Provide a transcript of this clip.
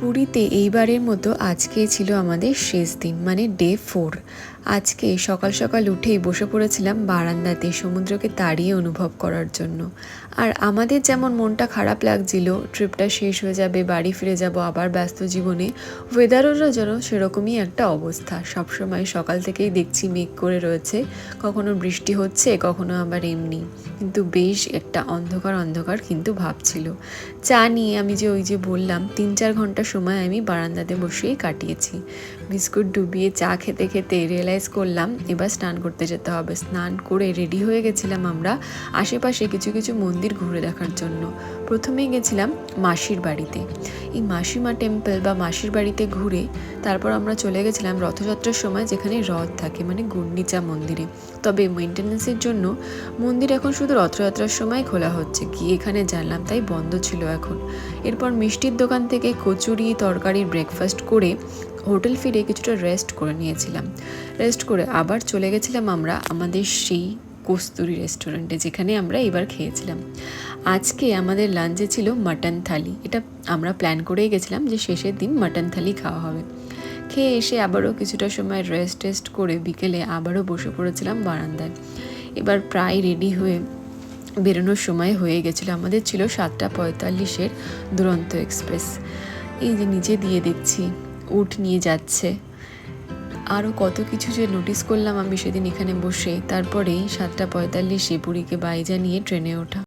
পুরীতে এইবারের মতো আজকেই ছিল আমাদের শেষ দিন, মানে ডে 4। আজকে সকাল সকাল উঠেই বসে পড়েছিলাম বারান্দাতে সমুদ্রকে তাড়িয়ে অনুভব করার জন্য। আর আমাদের যেমন মনটা খারাপ লাগছিল, ট্রিপটা শেষ হয়ে যাবে, বাড়ি ফিরে যাব আবার ব্যস্ত জীবনে, ওয়েদারেরও যেন সেরকমই একটা অবস্থা। সবসময় সকাল থেকেই দেখছি মেঘ করে রয়েছে, কখনো বৃষ্টি হচ্ছে, কখনো আবার এমনি, কিন্তু বেশ একটা অন্ধকার অন্ধকার কিন্তু ভাব ছিল। চা নিয়ে আমি ওই যে বললাম 3-4 ঘন্টা সময় আমি বারান্দাতে বসেই কাটিয়েছি। বিস্কুট ডুবিয়ে চা খেতে খেতে রিয়েলাইজ করলাম এবার স্নান করতে যেতে হবে। স্নান করে রেডি হয়ে গেছিলাম আমরা আশেপাশে কিছু কিছু মন্দির ঘুরে দেখার জন্য। প্রথমেই গেছিলাম মাসির বাড়িতে। এই মাসিমা টেম্পল বা মাসির বাড়িতে ঘুরে তারপর আমরা চলে গেছিলাম রথযাত্রার সময় যেখানে রথ থাকে, মানে গুন্ডিচা মন্দিরে। তবে মেনটেন্যান্সের জন্য মন্দির এখন শুধু রথযাত্রার সময় খোলা হচ্ছে, গিয়ে এখানে জানলাম তাই বন্ধ ছিল এখন। এরপর মিষ্টির দোকান থেকে কচুরি তরকারির ব্রেকফাস্ট করে হোটেল ফিরে কিছুটা রেস্ট করে নিয়েছিলাম। রেস্ট করে আবার চলে গেছিলাম আমরা আমাদের সেই কস্তুরি রেস্টুরেন্টে, যেখানে আমরা এবার খেয়েছিলাম। আজকে আমাদের লাঞ্চে ছিল মাটন থালি। এটা আমরা প্ল্যান করেই গেছিলাম যে শেষের দিন মাটন থালি খাওয়া হবে। খেয়ে এসে আবারও কিছুটা সময় রেস্ট করে বিকেলে আবারও বসে পড়েছিলাম বারান্দায়। এবার প্রায় রেডি হয়ে বেরোনোর সময় হয়ে গেছিলো। আমাদের ছিল 7:45 দুরন্ত এক্সপ্রেস। এই যে নিচে দিয়ে দেখছি উট নিয়ে যাচ্ছে, আরও কত কিছু যে নোটিস করলাম আমি সেদিন এখানে বসে। তারপরেই 7:45 পুরীকে বাই জানিয়ে ট্রেনে ওঠা।